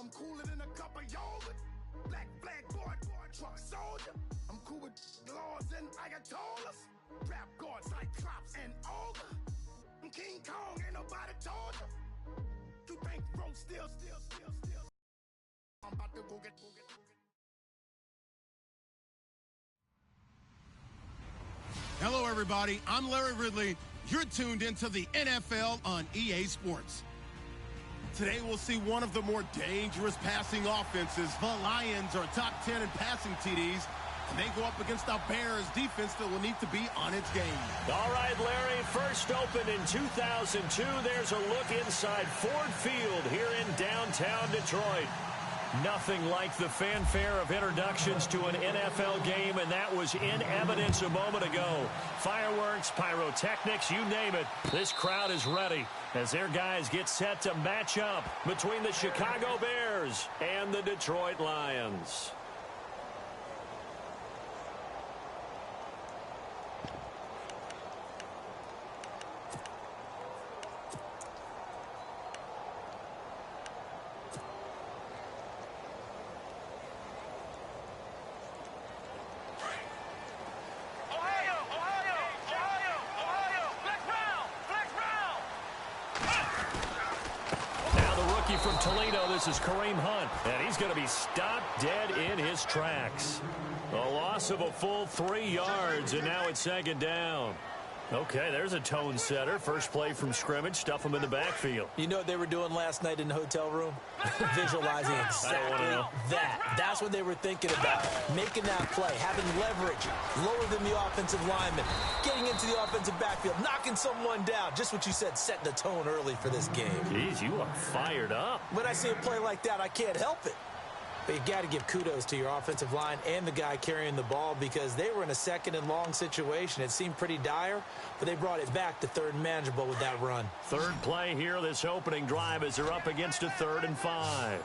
I'm cooler than a cup of yogurt. Black flag board, truck soldier. I'm cool with laws and ayatollahs. Trap guard, cyclops, and ogre. I'm King Kong, ain't nobody told you. You think road still. I'm about to go get. Hello, everybody. I'm Larry Ridley. You're tuned into the NFL on EA Sports. Today, we'll see one of the more dangerous passing offenses. The Lions are top 10 in passing TDs, and they go up against the Bears defense that will need to be on its game. All right, Larry, first opened in 2002. There's a look inside Ford Field here in downtown Detroit. Nothing like the fanfare of introductions to an NFL game, and that was in evidence a moment ago. Fireworks, pyrotechnics, you name it. This crowd is ready as their guys get set to match up between the Chicago Bears and the Detroit Lions. From Toledo, this is Kareem Hunt, and he's going to be stopped dead in his tracks. A loss of a full 3 yards, and now it's second down. Okay, there's a tone setter. First play from scrimmage, stuff him in the backfield. You know what they were doing last night in the hotel room? Visualizing exactly that. That's what they were thinking about. Making that play, having leverage, lower than the offensive lineman, getting into the offensive backfield, knocking someone down. Just what you said, setting the tone early for this game. Jeez, you are fired up. When I see a play like that, I can't help it. But you got to give kudos to your offensive line and the guy carrying the ball because they were in a second and long situation. It seemed pretty dire, but they brought it back to third and manageable with that run. Third play here, this opening drive as they're up against a 3rd and 5.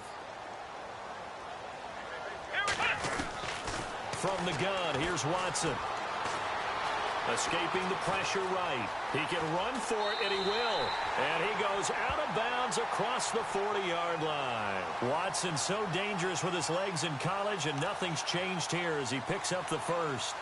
From the gun, here's Watson. Escaping the pressure right. He can run for it, and he will. And he goes out of bounds across the 40-yard line. Watson so dangerous with his legs in college, and nothing's changed here as he picks up the first.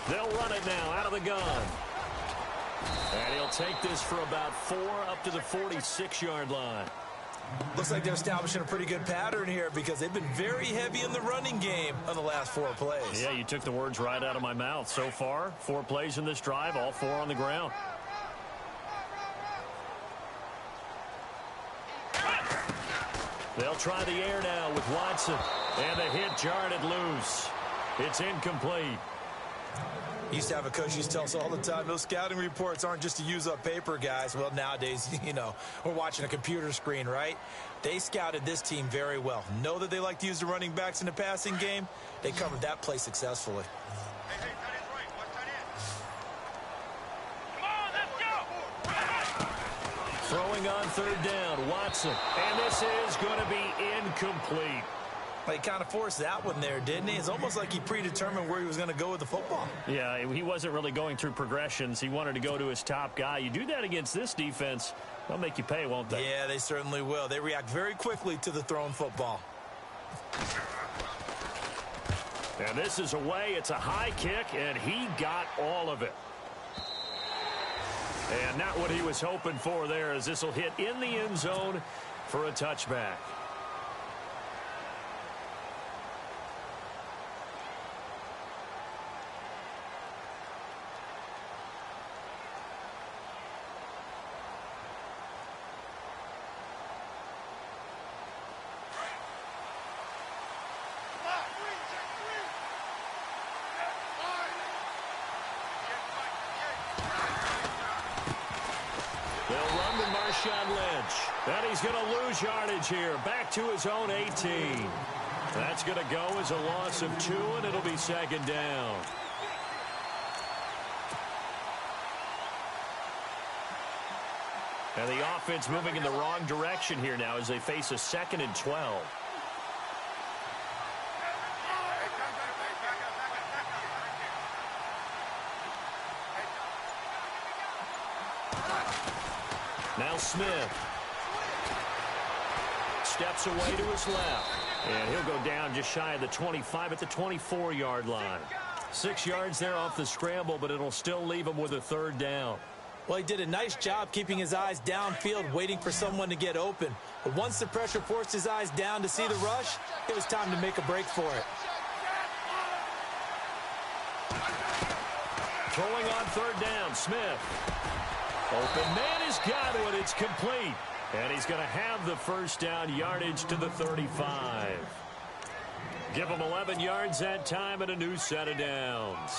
They'll run it now out of the gun. And he'll take this for about 4 up to the 46-yard line. Looks like they're establishing a pretty good pattern here because they've been very heavy in the running game on the last 4 plays. Yeah, you took the words right out of my mouth. So far, 4 plays in this drive, all 4 on the ground. They'll try the air now with Watson. And the hit jarred it loose. It's incomplete. Used to have a coach used to tell us all the time, those scouting reports aren't just to use up paper, guys. Well, nowadays, you know, we're watching a computer screen, right? They scouted this team very well. Know that they like to use the running backs in the passing game. They covered that play successfully. Hey, that is right. Watch that in. Come on, let's go. Throwing on 3rd down, Watson. And this is going to be incomplete. He kind of forced that one there, didn't he? It's almost like he predetermined where he was going to go with the football. Yeah, he wasn't really going through progressions. He wanted to go to his top guy. You do that against this defense, they'll make you pay, won't they? Yeah, they certainly will. They react very quickly to the thrown football. And this is away. It's a high kick, and he got all of it. And not what he was hoping for there, as this will hit in the end zone for a touchback. And he's going to lose yardage here. Back to his own 18. That's going to go as a loss of 2, and it'll be second down. And the offense moving in the wrong direction here now as they face a 2nd and 12. Now Smith. Steps away to his left. And he'll go down just shy of the 25 at the 24-yard line. 6 yards there off the scramble, but it'll still leave him with a third down. Well, he did a nice job keeping his eyes downfield, waiting for someone to get open. But once the pressure forced his eyes down to see the rush, it was time to make a break for it. Throwing on third down, Smith. Open man has got one. It's complete. And he's going to have the first down yardage to the 35. Give him 11 yards that time and a new set of downs.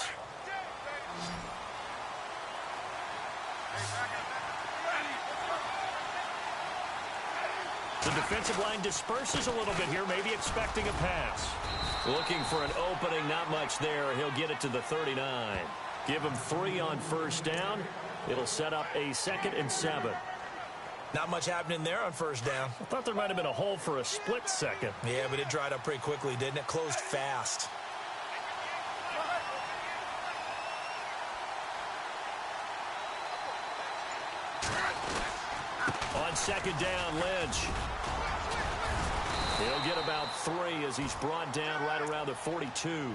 The defensive line disperses a little bit here, maybe expecting a pass. Looking for an opening, not much there. He'll get it to the 39. Give him 3 on first down. It'll set up a 2nd and 7. Not much happening there on first down. I thought there might have been a hole for a split second. Yeah, but it dried up pretty quickly, didn't it? Closed fast. On second down, Lynch. He'll get about 3 as he's brought down right around the 42.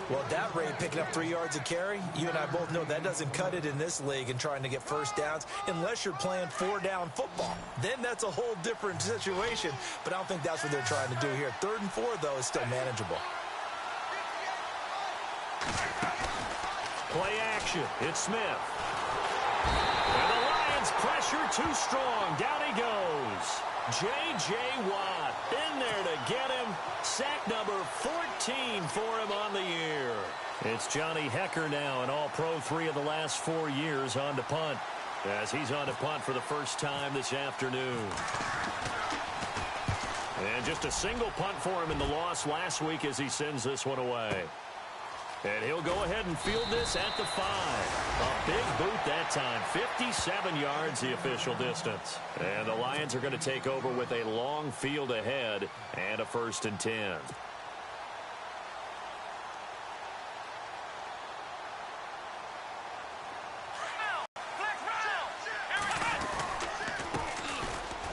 Well, at that rate, picking up 3 yards a carry, you and I both know that doesn't cut it in this league and trying to get first downs unless you're playing 4-down football. Then that's a whole different situation, but I don't think that's what they're trying to do here. 3rd and 4, though, is still manageable. Play action. It's Smith. And the Lions pressure too strong. Down he goes. J.J. Watt in there to get him. Sack number 14 for him on the year. It's Johnny Hecker now, an all-pro 3 of the last 4 years on to punt. As he's on to punt for the first time this afternoon. And just a single punt for him in the loss last week as he sends this one away. And he'll go ahead and field this at the 5. A big boot that time. 57 yards the official distance. And the Lions are going to take over with a long field ahead and a 1st and 10.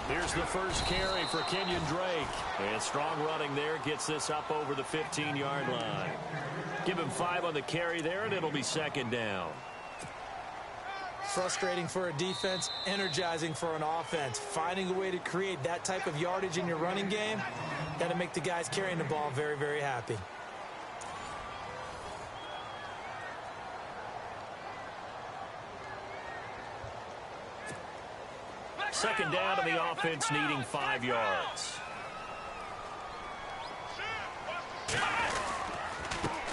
Here's the first carry for Kenyon Drake. And strong running there gets this up over the 15-yard line. Give him 5 on the carry there, and it'll be 2nd down. Frustrating for a defense, energizing for an offense. Finding a way to create that type of yardage in your running game, got to make the guys carrying the ball very, very happy. Second down, and the offense needing 5 yards.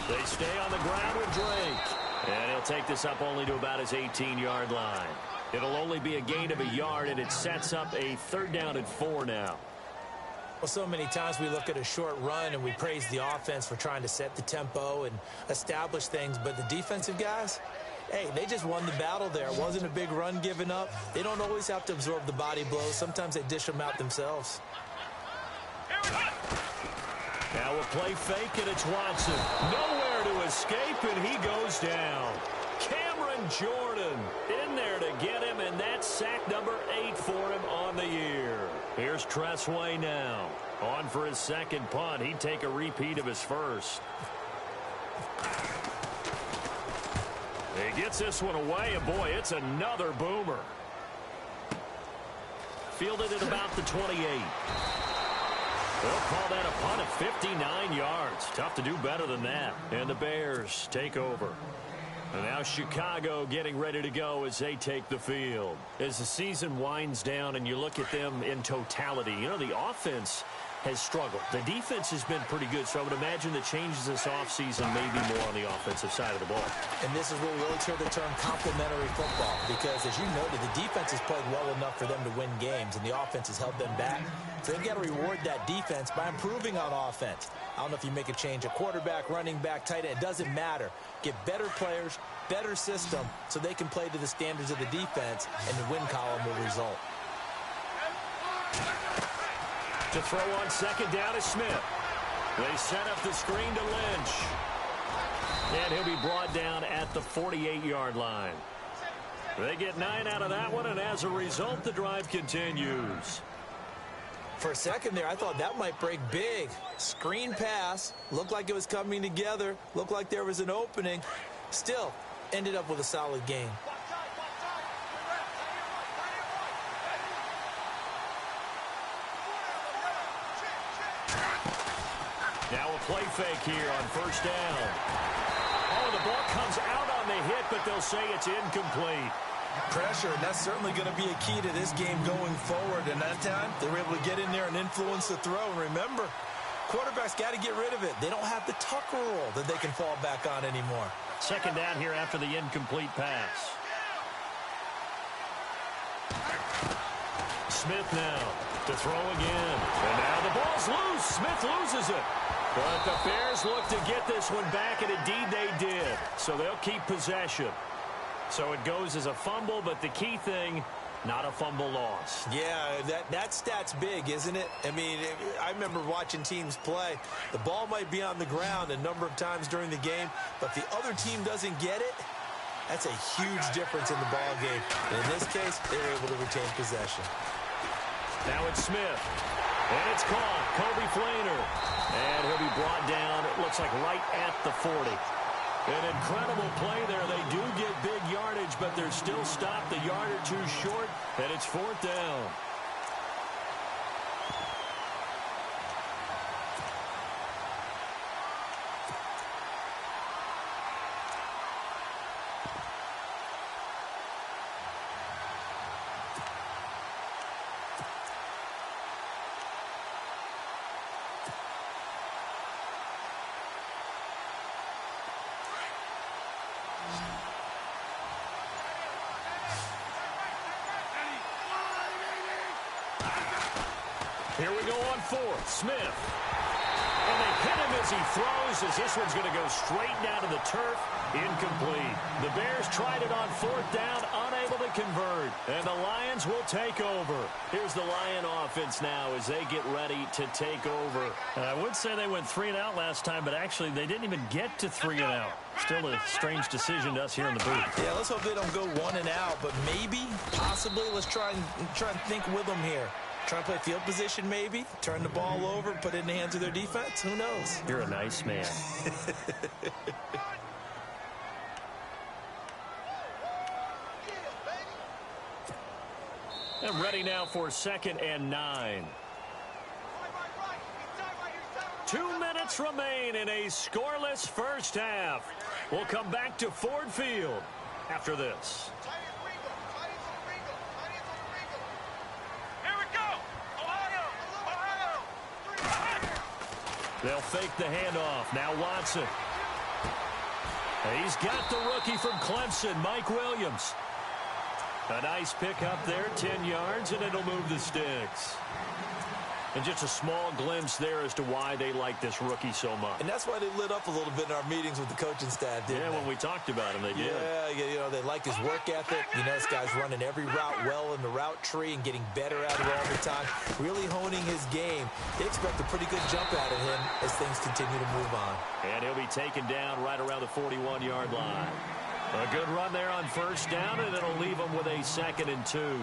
They stay on the ground with Drake. And he'll take this up only to about his 18-yard line. It'll only be a gain of a yard, and it sets up a 3rd down and 4 now. Well, so many times we look at a short run and we praise the offense for trying to set the tempo and establish things. But the defensive guys, hey, they just won the battle there. It wasn't a big run given up. They don't always have to absorb the body blows. Sometimes they dish them out themselves. Now we'll play fake, and it's Watson. Nowhere to escape, and he goes down. Cameron Jordan in there to get him, and that's sack number 8 for him on the year. Here's Tressway now. On for his 2nd punt. He'd take a repeat of his first. He gets this one away, and boy, it's another boomer. Fielded at about the 28. They'll call that a punt at 59 yards. Tough to do better than that. And the Bears take over. And now Chicago getting ready to go as they take the field. As the season winds down and you look at them in totality, you know, the offense has struggled. The defense has been pretty good, so I would imagine the changes this offseason may be more on the offensive side of the ball. And this is where we really hear the term complementary football, because as you noted, the defense has played well enough for them to win games, and the offense has held them back. So they've got to reward that defense by improving on offense. I don't know if you make a change at quarterback, running back, tight end. It doesn't matter. Get better players, better system, so they can play to the standards of the defense, and the win column will result. To throw on 2nd down is Smith. They set up the screen to Lynch. And he'll be brought down at the 48-yard line. They get 9 out of that one, and as a result, the drive continues. For a second there, I thought that might break big. Screen pass. Looked like it was coming together. Looked like there was an opening. Still, ended up with a solid game. Now a play fake here on first down. Oh, the ball comes out on the hit, but they'll say it's incomplete. Pressure, and that's certainly going to be a key to this game going forward. And that time, they were able to get in there and influence the throw. And remember, quarterbacks got to get rid of it. They don't have the Tucker rule that they can fall back on anymore. Second down here after the incomplete pass. Smith now to throw again. And now the ball's loose. Smith loses it. But the Bears look to get this one back, and indeed they did. So they'll keep possession. So it goes as a fumble, but the key thing, not a fumble loss. Yeah, that stat's big, isn't it? I mean, I remember watching teams play. The ball might be on the ground a number of times during the game, but the other team doesn't get it. That's a huge difference in the ball game. And in this case, they were able to retain possession. Now it's Smith. And it's caught. Kobe Flainer. And he'll be brought down, it looks like right at the 40. An incredible play there. They do get big yardage, but they're still stopped a yard or two short, and it's fourth down. Here we go on fourth. Smith. And they hit him as he throws, as this one's going to go straight down to the turf. Incomplete. The Bears tried it on fourth down, unable to convert. And the Lions will take over. Here's the Lion offense now as they get ready to take over. I would say they went 3 and out last time, but actually they didn't even get to 3 and out. Still a strange decision to us here in the booth. Yeah, let's hope they don't go 1 and out, but maybe, possibly, let's try and think with them here. Try and play field position maybe, turn the ball over, put it in the hands of their defense. Who knows? You're a nice man. And ready now for 2nd and 9. 2 minutes remain in a scoreless first half. We'll come back to Ford Field after this. They'll fake the handoff. Now Watson. He's got the rookie from Clemson, Mike Williams. A nice pickup there, 10 yards, and it'll move the sticks. And just a small glimpse there as to why they like this rookie so much. And that's why they lit up a little bit in our meetings with the coaching staff, didn't they? When we talked about him, they did. Yeah, you know, they like his work ethic. You know, this guy's running every route well in the route tree and getting better at it all the time, really honing his game. They expect a pretty good jump out of him as things continue to move on. And he'll be taken down right around the 41-yard line. A good run there on first down, and it'll leave them with a 2nd and 2.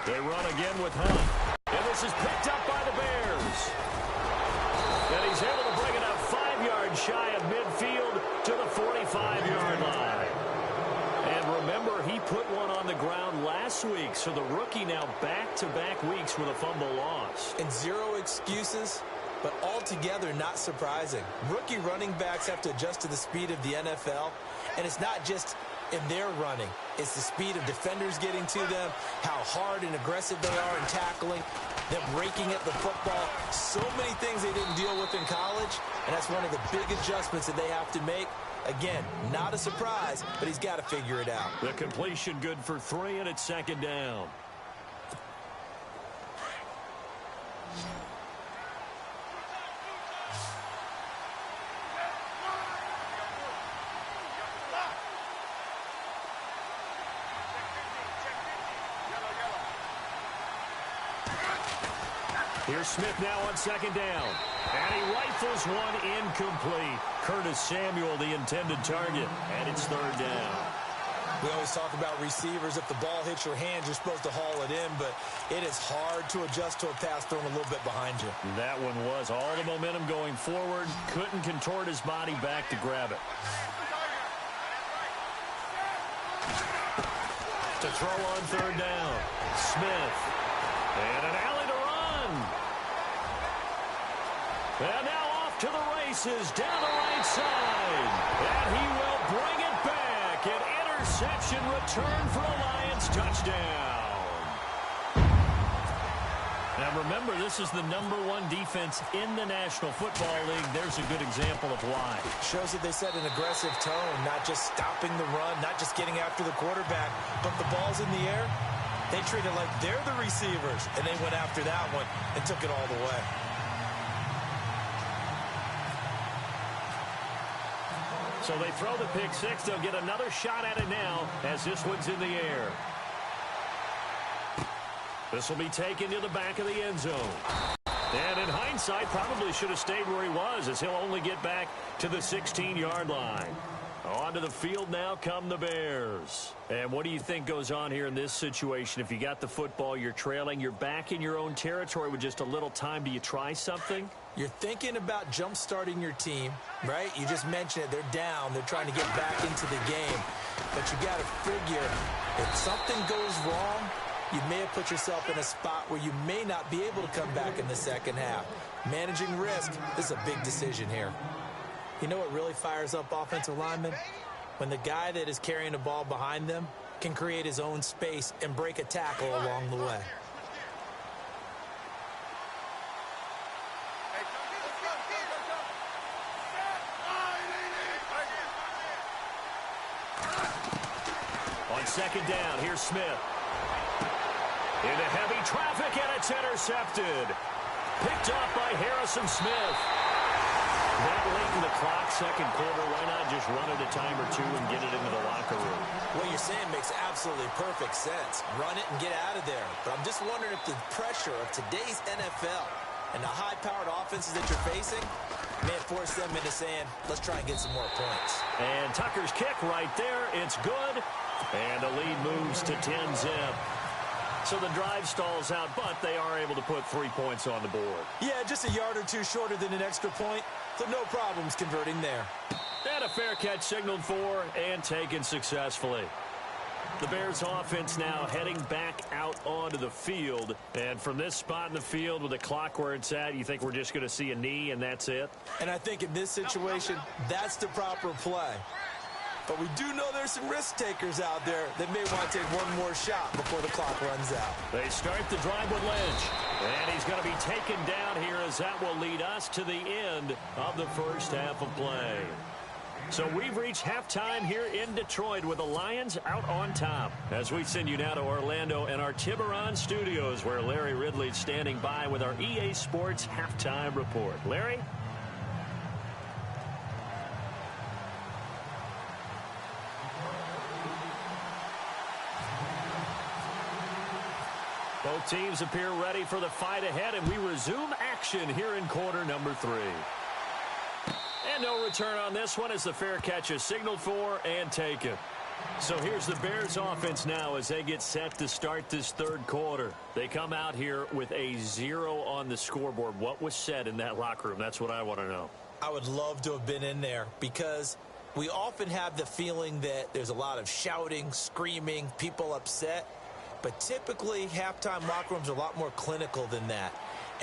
They run again with Hunt. And this is picked up by the Bears. And he's able to bring it up 5 yards shy of midfield to the 45-yard line. And remember, he put one on the ground last week, so the rookie now back-to-back weeks with a fumble loss. And 0 excuses, but altogether not surprising. Rookie running backs have to adjust to the speed of the NFL, and it's not just in their running. It's the speed of defenders getting to them, how hard and aggressive they are in tackling, them breaking at the football. So many things they didn't deal with in college, and that's one of the big adjustments that they have to make. Again, not a surprise, but he's got to figure it out. The completion good for 3, and it's 2nd down. Here's Smith now on second down. And he rifles one incomplete. Curtis Samuel, the intended target. And it's third down. We always talk about receivers. If the ball hits your hands, you're supposed to haul it in, but it is hard to adjust to a pass thrown a little bit behind you. That one was all the momentum going forward. Couldn't contort his body back to grab it. To throw on third down. Smith. And an alley to run. And now off to the races down the right side. And he will bring it back. An interception return for a Lions touchdown. Now remember, this is the #1 defense in the National Football League. There's a good example of why. Shows that they set an aggressive tone, not just stopping the run, not just getting after the quarterback, but the ball's in the air. They treat it like they're the receivers, and they went after that one and took it all the way. So they throw the pick six. They'll get another shot at it now as this one's in the air. This will be taken to the back of the end zone. And in hindsight, probably should have stayed where he was, as he'll only get back to the 16-yard line. Onto the field now come the Bears. And what do you think goes on here in this situation? If you got the football, you're trailing, you're back in your own territory with just a little time. Do you try something? You're thinking about jump-starting your team, right? You just mentioned it. They're down. They're trying to get back into the game. But you got to figure, if something goes wrong, you may have put yourself in a spot where you may not be able to come back in the second half. Managing risk, this is a big decision here. You know what really fires up offensive linemen? When the guy that is carrying the ball behind them can create his own space and break a tackle along the way. On second down, here's Smith. Into heavy traffic, and it's intercepted. Picked off by Harrison Smith. That late in the clock, second quarter, why not just run it a time or two and get it into the locker room? What you're saying makes absolutely perfect sense. Run it and get out of there. But I'm just wondering if the pressure of today's NFL and the high-powered offenses that you're facing may force them into saying, let's try and get some more points. And Tucker's kick right there. It's good. And the lead moves to 10-zip. So the drive stalls out, but they are able to put 3 points on the board. Yeah, just a yard or two shorter than an extra point, so no problems converting there. And a fair catch signaled for and taken successfully. The Bears offense now heading back out onto the field. And from this spot in the field with the clock where it's at, you think we're just going to see a knee and that's it? And I think in this situation, that's the proper play. But we do know there's some risk takers out there that may want to take one more shot before the clock runs out. They start the drive with Lynch. And he's going to be taken down here as that will lead us to the end of the first half of play. So we've reached halftime here in Detroit with the Lions out on top. As we send you now to Orlando and our Tiburon studios where Larry Ridley's standing by with our EA Sports halftime report. Larry? Both teams appear ready for the fight ahead, and we resume action here in quarter number 3. And no return on this one as the fair catch is signaled for and taken. So here's the Bears offense now as they get set to start this third quarter. They come out here with a 0 on the scoreboard. What was said in that locker room? That's what I want to know. I would love to have been in there because we often have the feeling that there's a lot of shouting, screaming, people upset. But typically, halftime locker rooms are a lot more clinical than that.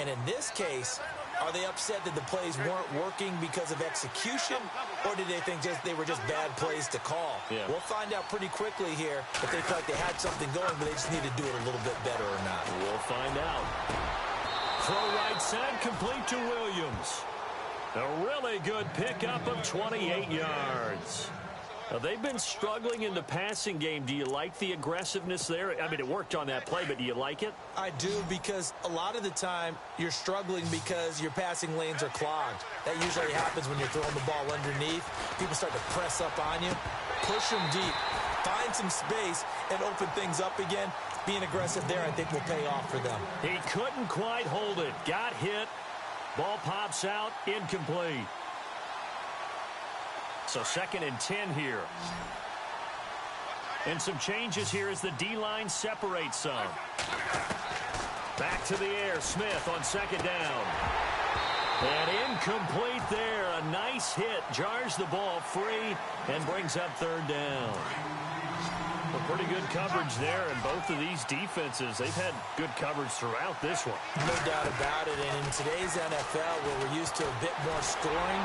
And in this case, are they upset that the plays weren't working because of execution? Or did they think they were just bad plays to call? Yeah. We'll find out pretty quickly here if they felt like they had something going, but they just need to do it a little bit better or not. We'll find out. Throw right side, complete to Williams. A really good pickup of 28 yards. Now, they've been struggling in the passing game. Do you like the aggressiveness there? I mean, it worked on that play, but do you like it? I do, because a lot of the time you're struggling because your passing lanes are clogged. That usually happens when you're throwing the ball underneath. People start to press up on you. Push them deep. find some space and open things up again. Being aggressive there, I think, will pay off for them. He couldn't quite hold it. Got hit. Ball pops out. Incomplete. So 2nd and 10 here. And some changes here as the D-line separates some. Back to the air. Smith on 2nd down. And incomplete there. A nice hit. Jars the ball free and brings up 3rd down. Well, pretty good coverage there, and both of these defenses, they've had good coverage throughout this one. No doubt about it, and in today's NFL, where we're used to a bit more scoring,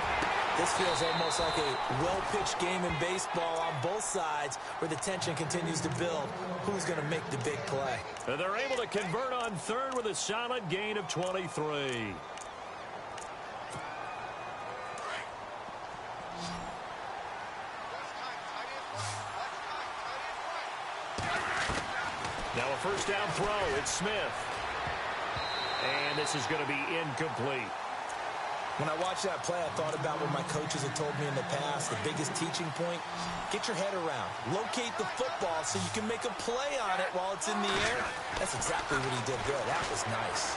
this feels almost like a well-pitched game in baseball on both sides, where the tension continues to build. Who's going to make the big play? And they're able to convert on 3rd with a solid gain of 23. Now a 1st down throw. It's Smith. And this is going to be incomplete. When I watched that play, I thought about what my coaches had told me in the past. The biggest teaching point, get your head around. Locate the football so you can make a play on it while it's in the air. That's exactly what he did there. That was nice.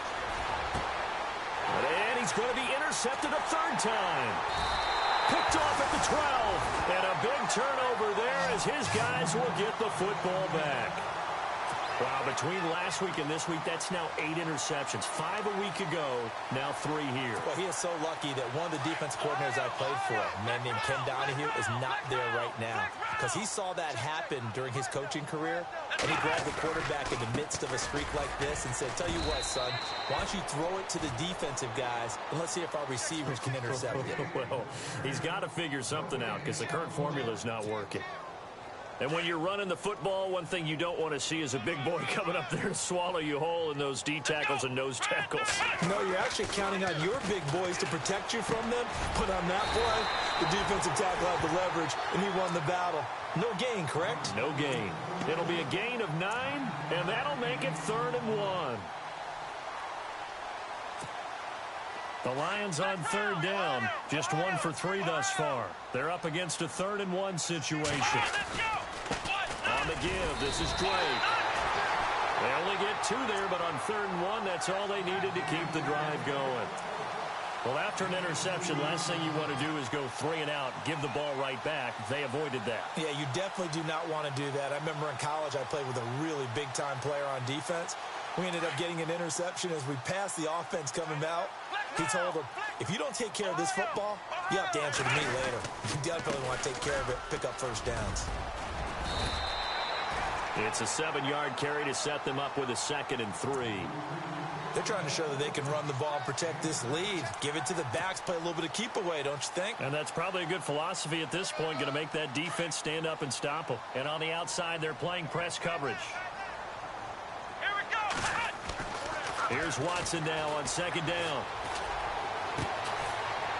And he's going to be intercepted a 3rd time. Picked off at the 12. And a big turnover there as his guys will get the football back. Wow, between last week and this week, that's now 8 interceptions. 5 a week ago, now 3 here. Well, he is so lucky that one of the defense coordinators I played for, a man named Ken Donahue, is not there right now. Because he saw that happen during his coaching career, and he grabbed the quarterback in the midst of a streak like this and said, tell you what, son, why don't you throw it to the defensive guys, and let's see if our receivers can intercept it. Well, he's got to figure something out because the current formula is not working. And when you're running the football, one thing you don't want to see is a big boy coming up there to swallow you whole in those D tackles and nose tackles. No, you're actually counting on your big boys to protect you from them. But on that play, the defensive tackle had the leverage, and he won the battle. No gain, correct? No gain. It'll be a gain of 9, and that'll make it 3rd and 1. The Lions on 3rd down, just 1 for 3 thus far. They're up against a 3rd and 1 situation. On the give, this is Drake. They only get 2 there, but on 3rd and 1, that's all they needed to keep the drive going. Well, after an interception, last thing you want to do is go 3 and out, give the ball right back. They avoided that. Yeah, you definitely do not want to do that. I remember in college I played with a really big-time player on defense. We ended up getting an interception as we passed the offense coming out. He told him, if you don't take care of this football, you have to answer to me later. You definitely want to take care of it, pick up 1st downs. It's a 7-yard carry to set them up with a 2nd and 3. They're trying to show that they can run the ball and protect this lead. Give it to the backs, play a little bit of keep away, don't you think? And that's probably a good philosophy at this point, going to make that defense stand up and stop them. And on the outside, they're playing press coverage. Here we go. Here's Watson now on 2nd down.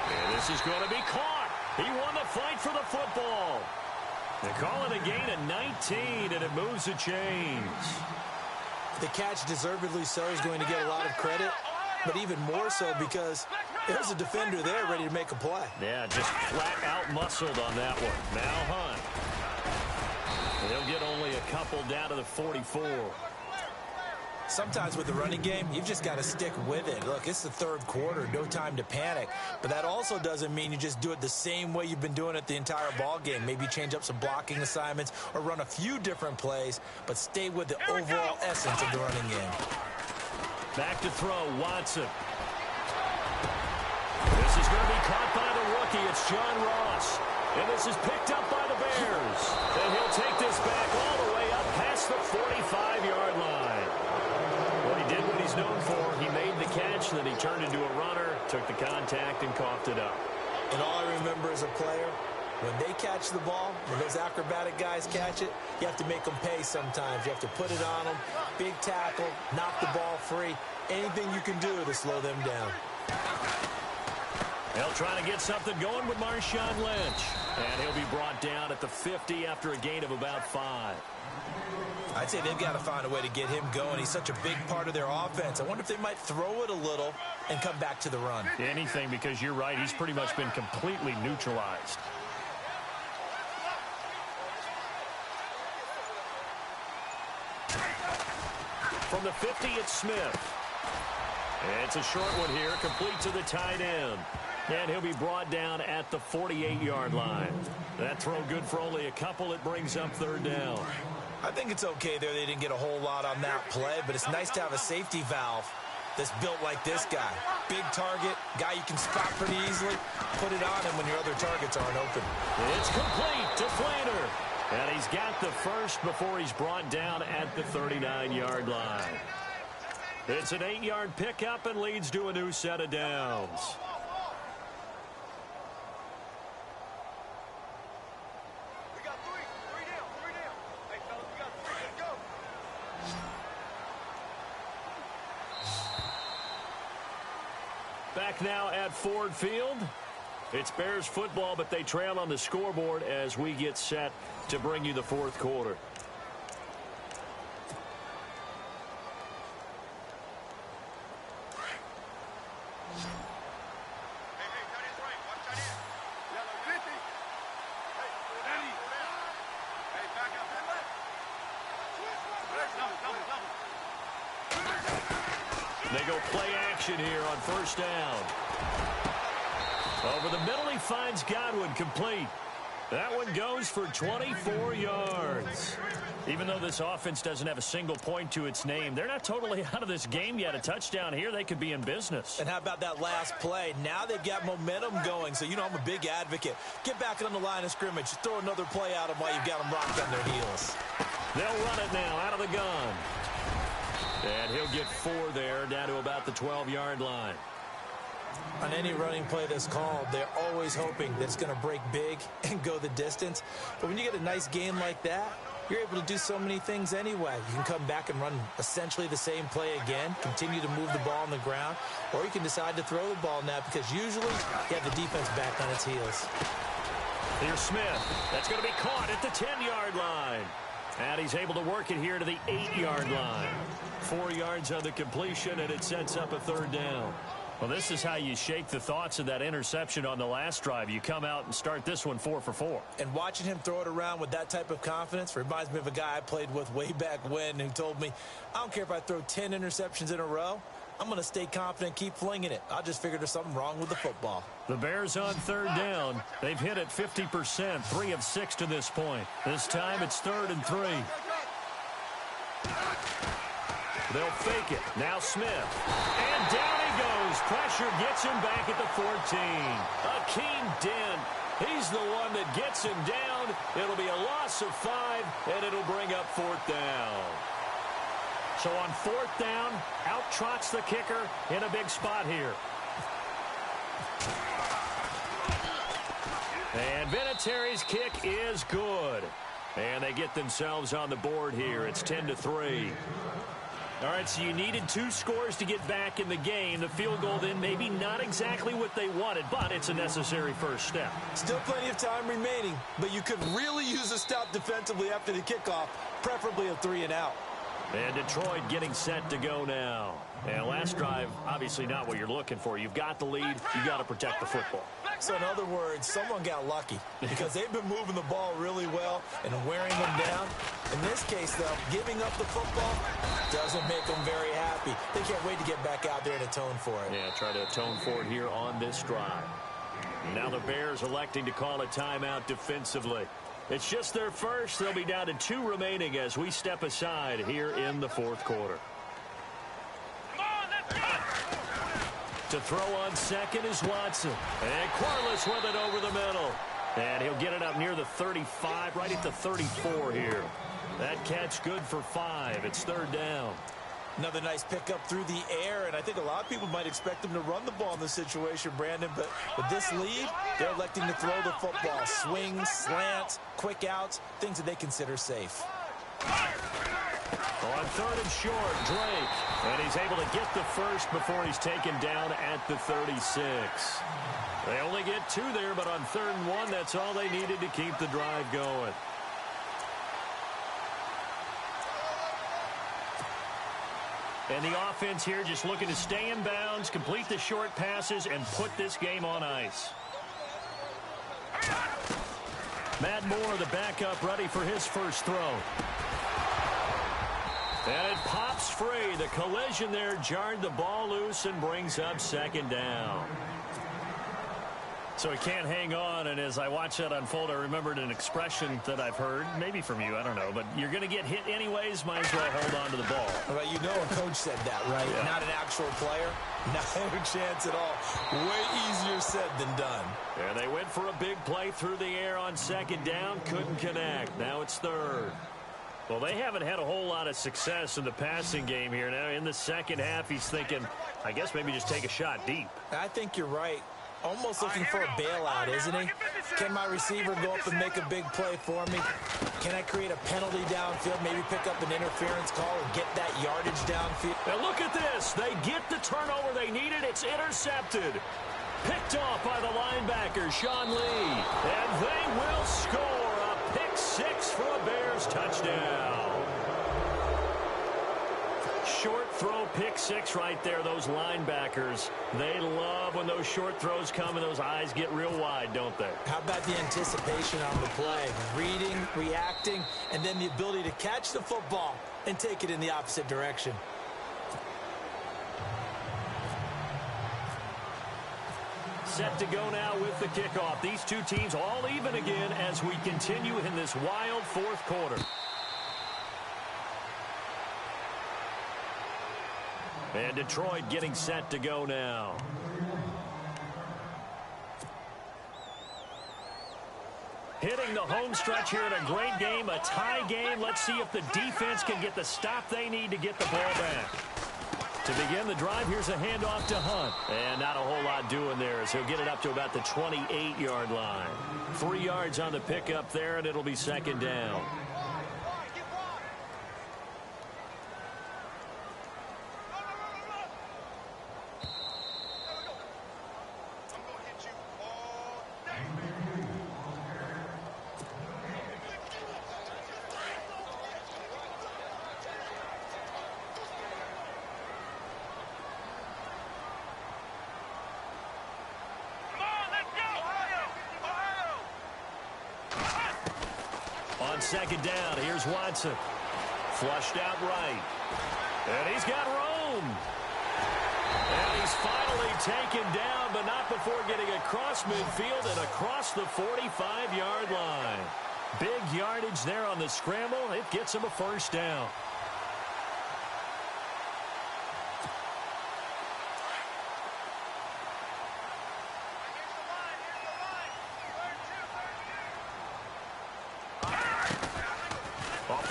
And this is going to be caught. He won the fight for the football. They call it a gain of 19, and it moves the chains. The catch, deservedly so, is going to get a lot of credit, but even more so because there's a defender there ready to make a play. Yeah, just flat out muscled on that one. Now Hunt. They'll get only a couple down to the 44. Sometimes with the running game, you've just got to stick with it. Look, it's the 3rd quarter, no time to panic. But that also doesn't mean you just do it the same way you've been doing it the entire ball game. Maybe change up some blocking assignments or run a few different plays, but stay with the overall essence of the running game. Back to throw, Watson. This is going to be caught by the rookie. It's John Ross. And this is picked up by the Bears. And he'll take this back all the way up past the 45-yard line. Well, he did what he's known for. He made the catch, then he turned into a runner, took the contact, and coughed it up. And all I remember as a player, when they catch the ball, when those acrobatic guys catch it, you have to make them pay sometimes. You have to put it on them, big tackle, knock the ball free, anything you can do to slow them down. They'll try to get something going with Marshawn Lynch. And he'll be brought down at the 50 after a gain of about 5. I'd say they've got to find a way to get him going. He's such a big part of their offense. I wonder if they might throw it a little and come back to the run. Anything, because you're right. He's pretty much been completely neutralized. From the 50, it's Smith. And it's a short one here, complete to the tight end. And he'll be brought down at the 48-yard line. That throw good for only a couple. It brings up third down. I think it's okay there. They didn't get a whole lot on that play, but it's nice to have a safety valve that's built like this guy. Big target, guy you can spot pretty easily. Put it on him when your other targets aren't open. It's complete to Flander. And he's got the first before he's brought down at the 39-yard line. It's an 8-yard pickup and leads to a new set of downs. Back now at Ford Field. It's Bears football, but they trail on the scoreboard as we get set to bring you the fourth quarter. They go play action here on first down. Over the middle, he finds Godwin, complete. That one goes for 24 yards. Even though this offense doesn't have a single point to its name, they're not totally out of this game yet. A touchdown here, they could be in business. And how about that last play? Now they've got momentum going, so you know I'm a big advocate. Get back on the line of scrimmage. Throw another play at them while you've got them rocked on their heels. They'll run it now out of the gun. And he'll get 4 there, down to about the 12-yard line. On any running play that's called, they're always hoping that it's going to break big and go the distance. But when you get a nice game like that, you're able to do so many things anyway. You can come back and run essentially the same play again, continue to move the ball on the ground, or you can decide to throw the ball now because usually you have the defense back on its heels. Here's Smith. That's going to be caught at the 10-yard line. And he's able to work it here to the 8-yard line. 4 yards on the completion, and it sets up a third down. Well, this is how you shake the thoughts of that interception on the last drive. You come out and start this one 4 for 4. And watching him throw it around with that type of confidence reminds me of a guy I played with way back when who told me, I don't care if I throw 10 interceptions in a row. I'm going to stay confident, keep flinging it. I just figured there's something wrong with the football. The Bears on third down. They've hit it 50%, 3 of 6 to this point. This time it's 3rd and 3. They'll fake it. Now Smith. And down he goes. Pressure gets him back at the 14. Akeem Dent. He's the one that gets him down. It'll be a loss of 5, and it'll bring up 4th down. So on 4th down, out trots the kicker in a big spot here. And Vinatieri's kick is good. And they get themselves on the board here. It's 10-3. All right, so you needed 2 scores to get back in the game. The field goal then maybe not exactly what they wanted, but it's a necessary first step. Still plenty of time remaining, but you could really use a stop defensively after the kickoff, preferably a 3-and-out. And Detroit getting set to go now. And last drive, obviously not what you're looking for. You've got the lead. You've got to protect the football. So in other words, someone got lucky because they've been moving the ball really well and wearing them down. In this case, though, giving up the football doesn't make them very happy. They can't wait to get back out there and atone for it. Yeah, try to atone for it here on this drive. Now the Bears electing to call a timeout defensively. It's just their first. They'll be down to 2 remaining as we step aside here in the 4th quarter. To throw on second is Watson. And Corliss with it over the middle. And he'll get it up near the 35, right at the 34 here. That catch good for 5. It's 3rd down. Another nice pickup through the air, and I think a lot of people might expect them to run the ball in this situation, Brandon, but with this lead, they're electing to throw the football. Swings, slants, quick outs, things that they consider safe. On 3rd and short, Drake. And he's able to get the first before he's taken down at the 36. They only get 2 there, but on 3rd and 1, that's all they needed to keep the drive going. And the offense here just looking to stay in bounds, complete the short passes, and put this game on ice. Matt Moore, the backup, ready for his first throw. And it pops free. The collision there jarred the ball loose and brings up second down. So he can't hang on, and as I watch that unfold, I remembered an expression that I've heard, maybe from you, I don't know, but you're going to get hit anyways, might as well hold on to the ball. Well, you know a coach said that, right? Yeah. Not an actual player. Not a chance at all. Way easier said than done. And they went for a big play through the air on second down, couldn't connect. Now it's third. Well, they haven't had a whole lot of success in the passing game here. Now in the second half, he's thinking, I guess maybe just take a shot deep. I think you're right. Almost looking for a bailout, isn't he? Can my receiver go up and make a big play for me? Can I create a penalty downfield, maybe pick up an interference call and get that yardage downfield? Now look at this. They get the turnover they needed. It's intercepted. Picked off by the linebacker, Sean Lee. And they will score a pick six for a Bears touchdown. Short throw, pick six right there. Those linebackers, they love when those short throws come and those eyes get real wide, don't they? How about the anticipation on the play? Reading, reacting, and then the ability to catch the football and take it in the opposite direction. Set to go now with the kickoff. These two teams all even again as we continue in this wild fourth quarter. And Detroit getting set to go now. Hitting the home stretch here in a great game, a tie game. Let's see if the defense can get the stop they need to get the ball back. To begin the drive, here's a handoff to Hunt. And not a whole lot doing there as he'll get it up to about the 28-yard line. 3 yards on the pickup there, and it'll be second down. Second down, here's Watson. Flushed out right. And he's got room. And he's finally taken down, but not before getting across midfield and across the 45-yard line. Big yardage there on the scramble. It gets him a first down.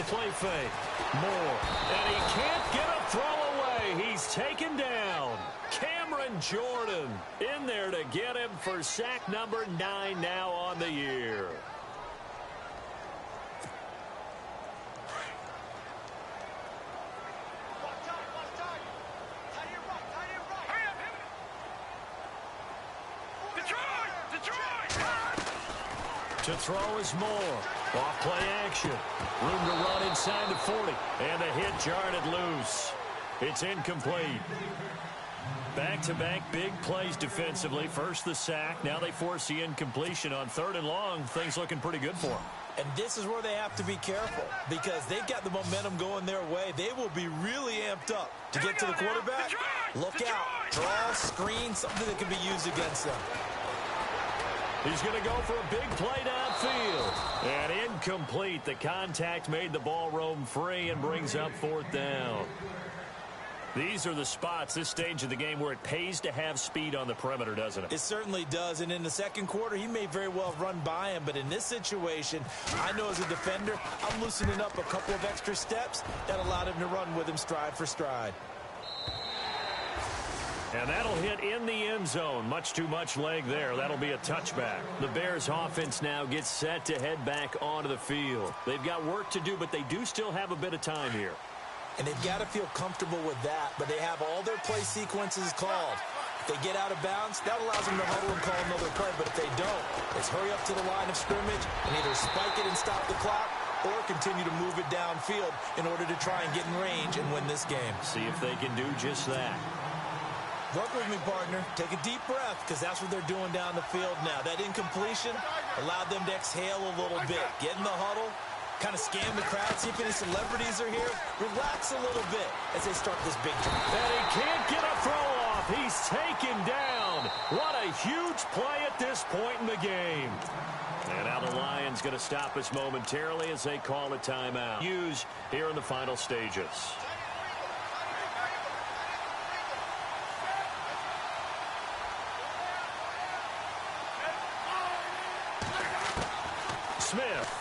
Play fake. Moore. And he can't get a throw away. He's taken down. Cameron Jordan in there to get him for sack number 9 now on the year. To throw is Moore. Off play action. Room to run inside the 40. And the hit jarred it loose. It's incomplete. Back-to-back big plays defensively. First the sack. Now they force the incompletion on 3rd and long. Things looking pretty good for them. And this is where they have to be careful because they've got the momentum going their way. They will be really amped up to get to the quarterback. Look out. Draw, screen, something that can be used against them. He's going to go for a big play downfield. And incomplete. The contact made the ball roam free and brings up 4th down. These are the spots, this stage of the game, where it pays to have speed on the perimeter, doesn't it? It certainly does. And in the second quarter, he may very well have run by him. But in this situation, I know as a defender, I'm loosening up a couple of extra steps that allowed him to run with him stride for stride. And that'll hit in the end zone. Much too much leg there. That'll be a touchback. The Bears offense now gets set to head back onto the field. They've got work to do, but they do still have a bit of time here. And they've got to feel comfortable with that, but they have all their play sequences called. If they get out of bounds, that allows them to huddle and call another play, but if they don't, it's hurry up to the line of scrimmage and either spike it and stop the clock or continue to move it downfield in order to try and get in range and win this game. See if they can do just that. Work with me, partner. Take a deep breath because that's what they're doing down the field now. That incompletion allowed them to exhale a little bit, get in the huddle, kind of scan the crowd, see if any celebrities are here. Relax a little bit as they start this big drive. And he can't get a throw off. He's taken down. What a huge play at this point in the game. And now the Lions going to stop us momentarily as they call a timeout. Use here in the final stages. Smith.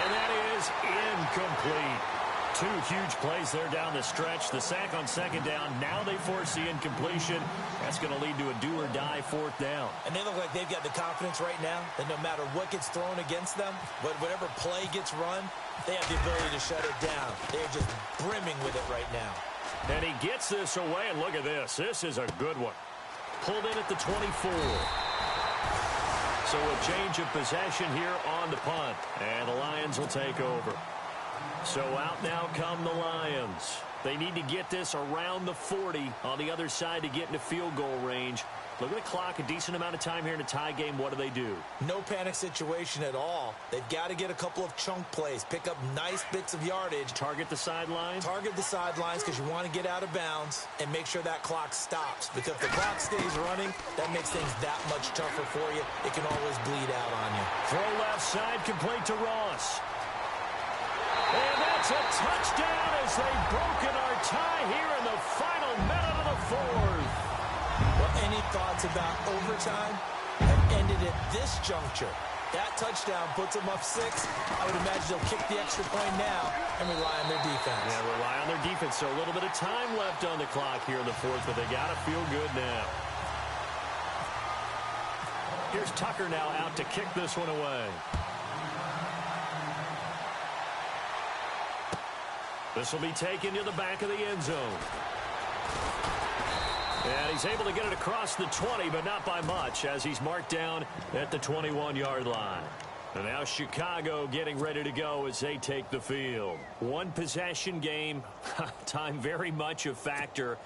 And that is incomplete. Two huge plays there down the stretch. The sack on second down. Now they force the incompletion. That's going to lead to a do-or-die fourth down. And they look like they've got the confidence right now that no matter what gets thrown against them, whatever play gets run, they have the ability to shut it down. They're just brimming with it right now. And he gets this away, and look at this. This is a good one. Pulled in at the 24. So a change of possession here on the punt. And the Lions will take over. So out now come the Lions. They need to get this around the 40 on the other side to get into field goal range. Look at the clock, a decent amount of time here in a tie game. What do? No panic situation at all. They've got to get a couple of chunk plays, pick up nice bits of yardage. Target the sidelines? Target the sidelines because you want to get out of bounds and make sure that clock stops. Because if the clock stays running, that makes things that much tougher for you. It can always bleed out on you. Throw left side, complete to Ross. And that's a touchdown as they've broken our tie here in the final minute of the fourth. Well, any thoughts about overtime have ended at this juncture. That touchdown puts them up 6. I would imagine they'll kick the extra point now and rely on their defense. Yeah, rely on their defense. So a little bit of time left on the clock here in the fourth, but they got to feel good now. Here's Tucker now out to kick this one away. This will be taken to the back of the end zone. And he's able to get it across the 20, but not by much, as he's marked down at the 21-yard line. And now Chicago getting ready to go as they take the field. One possession game, time very much a factor.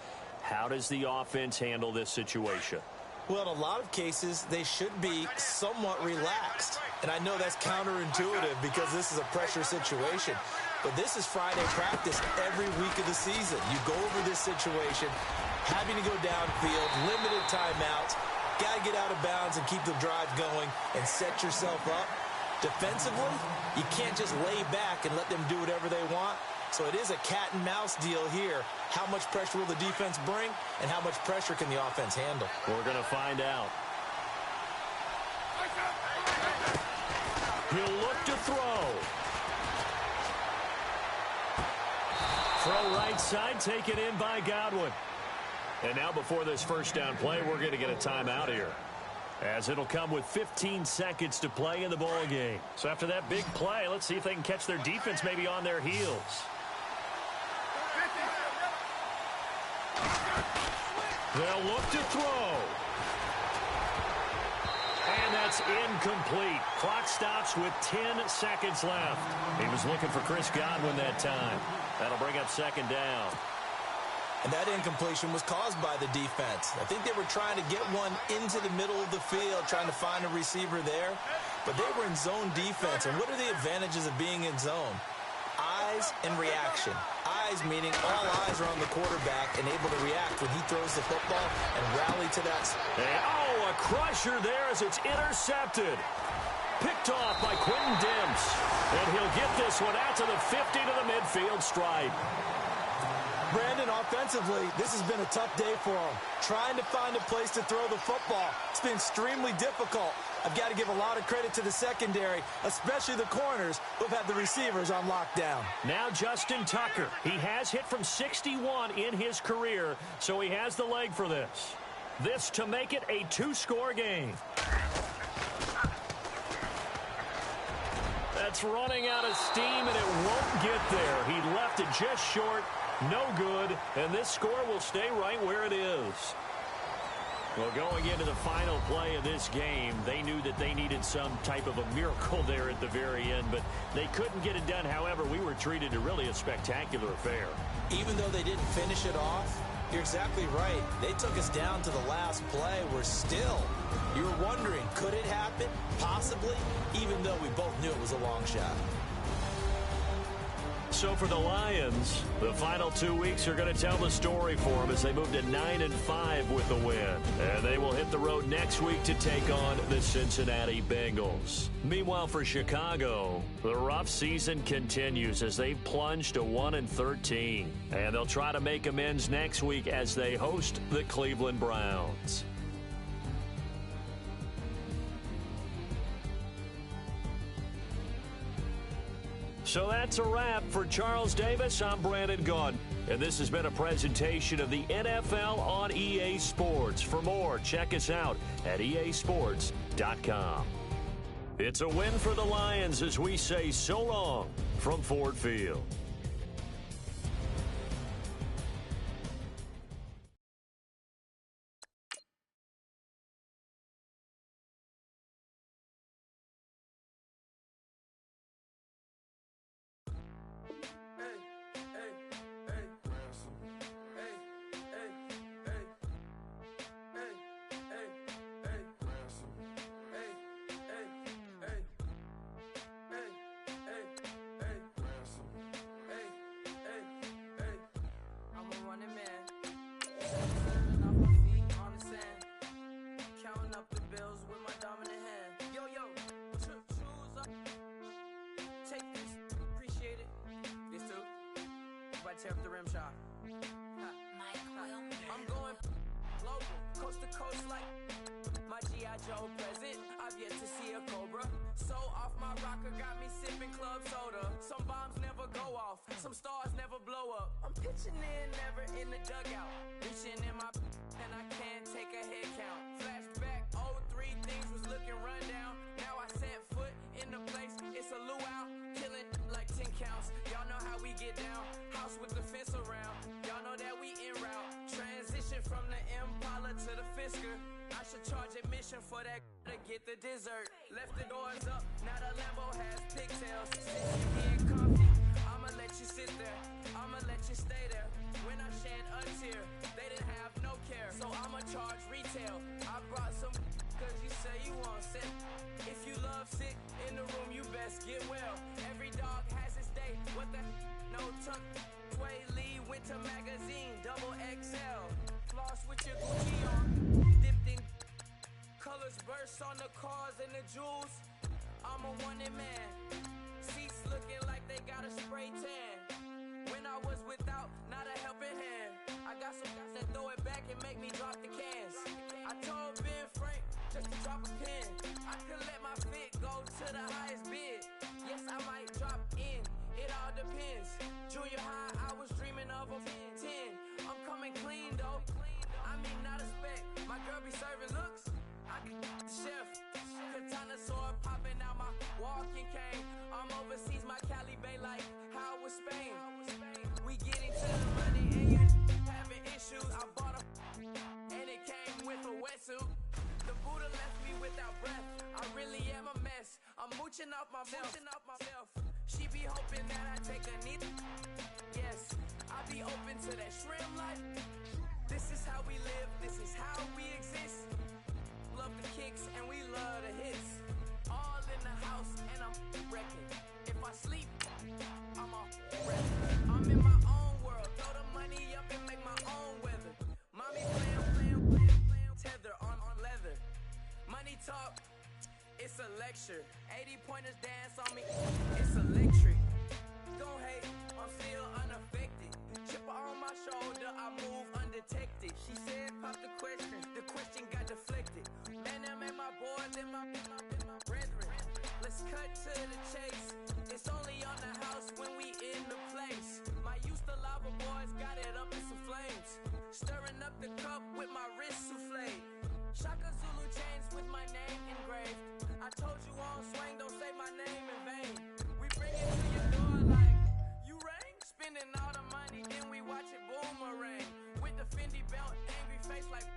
How does the offense handle this situation? Well, in a lot of cases, they should be somewhat relaxed. And I know that's counterintuitive because this is a pressure situation. But this is Friday practice every week of the season. You go over this situation, having to go downfield, limited timeouts, got to get out of bounds and keep the drive going and set yourself up. Defensively, you can't just lay back and let them do whatever they want. So it is a cat and mouse deal here. How much pressure will the defense bring and how much pressure can the offense handle? We're going to find out. He'll look to throw. Throw right side, taken in by Godwin. And now before this first down play, we're going to get a timeout here, as it'll come with 15 seconds to play in the ball game. So after that big play, let's see if they can catch their defense maybe on their heels. They'll look to throw. And that's incomplete. Clock stops with 10 seconds left. He was looking for Chris Godwin that time. That'll bring up second down. And that incompletion was caused by the defense. I think they were trying to get one into the middle of the field, trying to find a receiver there. But they were in zone defense. And what are the advantages of being in zone? Eyes and reaction. Eyes meaning all eyes are on the quarterback and able to react when he throws the football and rally to that. Oh, a crusher there as it's intercepted. Picked off by Quentin Dimms. And he'll get this one out to the 50 to the midfield stripe. Brandon, offensively, this has been a tough day for him. Trying to find a place to throw the football. It's been extremely difficult. I've got to give a lot of credit to the secondary, especially the corners who've had the receivers on lockdown. Now Justin Tucker. He has hit from 61 in his career, so he has the leg for this. This to make it a 2-score game. That's running out of steam, and it won't get there. He left it just short. No good, and this score will stay right where it is. Well, going into the final play of this game, they knew that they needed some type of a miracle there at the very end, but they couldn't get it done. However, we were treated to really a spectacular affair. Even though they didn't finish it off, you're exactly right. They took us down to the last play. We're still, you were wondering, could it happen? Possibly, even though we both knew it was a long shot. So for the Lions, the final 2 weeks are going to tell the story for them as they move to 9-5 with the win. And they will hit the road next week to take on the Cincinnati Bengals. Meanwhile, for Chicago, the rough season continues as they plunge to 1-13. And they'll try to make amends next week as they host the Cleveland Browns. So that's a wrap. For Charles Davis, I'm Brandon Gaudin, and this has been a presentation of the NFL on EA Sports. For more, check us out at easports.com. It's a win for the Lions as we say so long from Ford Field. Tear up the rim shot. I'm going global, coast to coast like my G.I. Joe present. I've yet to see a Cobra. So off my rocker got me sipping club soda. Some bombs never go off, some stars never blow up. I'm pitching in, never in the dugout. Reaching in my and I can't take a head count. Flashback, 03, things was looking run down. Now I set foot in the place, it's a luau. Killing like 10 counts. Y'all know how we get down. House with the fence around. Y'all know that we en route. Transition from the Impala to the Fisker. I should charge admission for that to get the dessert. Left the doors up, now the Lambo has pigtails. Since you getting comfy, I'ma let you sit there. I'ma let you stay there. When I shed a tear, they didn't have no care. So I'ma charge retail. I brought some cause you say you want sick. If you love sick in the room, you best get well. Every dog has its day. What the no tuck. Sway Lee, Winter Magazine, double XL. Floss with your Gucci on. Dipped in colors burst on the cars and the jewels. I'm a wanted man. Seats looking like they got a spray tan. When I was without, not a helping hand. I got some guys that throw it back and make me drop the cans. I told Ben Frank just to drop a pin. I could let my fit go to the highest bid. Yes, I might drop in. It all depends. Junior high, I was dreaming of a 10. I'm coming clean though. I mean, not a spec. My girl be serving looks. I can the chef. Katana sword popping out my walking cane. I'm overseas, my Cali Bay like how was Spain. We getting to the money and you having issues. I bought a and it came with a wetsuit. The Buddha left me without breath. I really am a mess. I'm mooching off myself. She be hoping that I take a knee. Yes, I be open to that shrimp life. This is how we live. This is how we exist. Love the kicks and we love the hits. All in the house and I'm wrecking. If I sleep, I'm off wreck. I'm in my own world. Throw the money up and make my own weather. Mommy playing, tether on leather. Money talk, it's a lecture. 80 pointers dance on me, it's electric. Don't hate, I'm still unaffected. Chipper on my shoulder, I move undetected. She said pop the question got deflected. Man, them ain't my boys and my brethren. Let's cut to the chase. It's only on the house when we in the place. My used to lava boys got it up in some flames. Stirring up the cup with my wrist souffle. Shaka Zulu chains with my name engraved. I told you on swing, don't say my name in vain. We bring it to your door like, you rang? Spending all the money, then we watch it boomerang. With the Fendi belt, angry face like,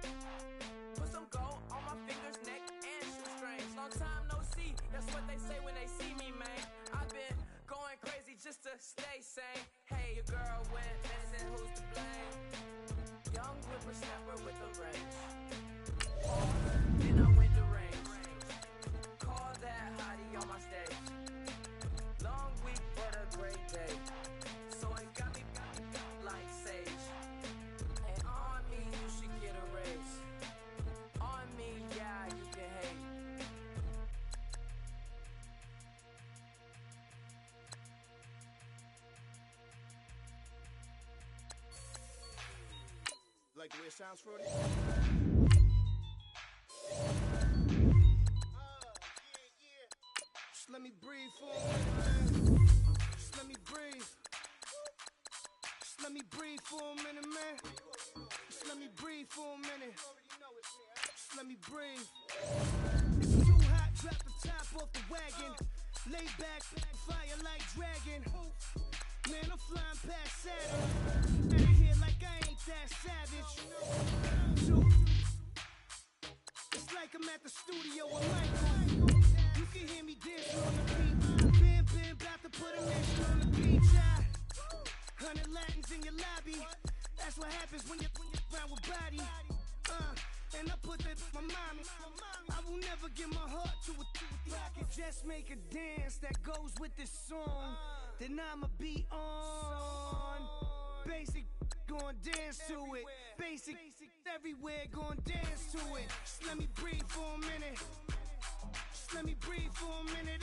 put some gold on my fingers, neck, and shoestrings. Long time no see, that's what they say when they see me, man. I like the way it sounds, Fruity? Just let me breathe for a minute, man. Just let me breathe. Just let me breathe for a minute, man. Just let me breathe for a minute. Just let me breathe. It's too hot, drop the top off the wagon. Lay back, fire like dragon. Man, I'm flying past Saturn. Out of here like I ain't that savage. It's like I'm at the studio with Michael. You can hear me dancing on the beat. Been about to put a mission on the beach. 100 Latins in your lobby. That's what happens when you're round with body. And I put that my mommy. I will never give my heart to a rocket. Just make a dance that goes with this song. Then I'ma be on. Basic, gon' dance to it. Basic, everywhere, gon' dance to it. Just let me breathe for a minute. Just let me breathe for a minute.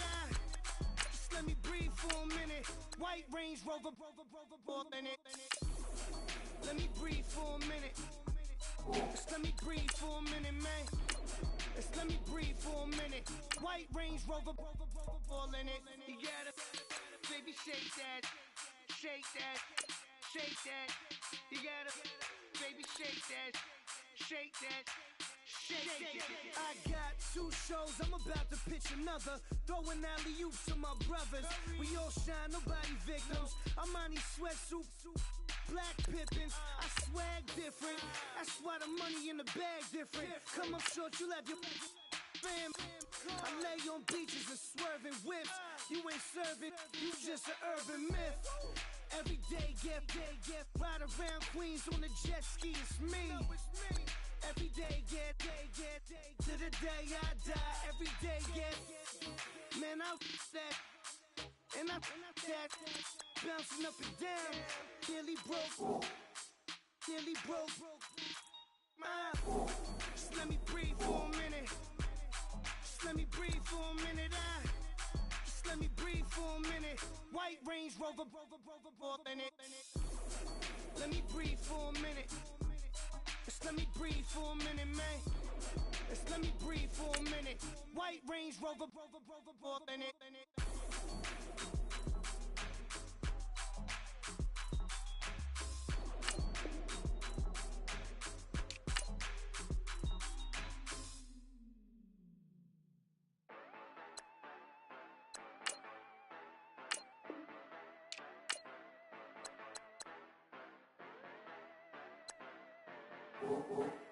Just let me breathe for a minute. White Range Rover, ball in it. Let me breathe for a minute. Just let me breathe for a minute, man. Just let me breathe for a minute. White Range Rover, ball in it. You gotta, baby, shake that, shake that, shake that. You gotta, baby, shake that, shake that. Shake. I got 2 shows, I'm about to pitch another. Throwing alley-oops to my brothers. We all shine, nobody victims. I'm on these sweatsuits, black Pippins. I swag different. That's why the money in the bag different. Come up short, you'll have your fam. I lay on beaches and swerving whips. You ain't serving, you just an urban myth. Every day, get ride around Queens on the jet ski, it's me. Every day, get to the day I die. Every day, get man, I that and I that bouncing up and down. Nearly broke. Just let me breathe for a minute. Just let me breathe for a minute. Just let me breathe for a minute. White Range Rover, ball in it. Let me breathe for a minute. Just let me breathe for a minute, man. Just let me breathe for a minute. White Range Rover, ball in it. Oh.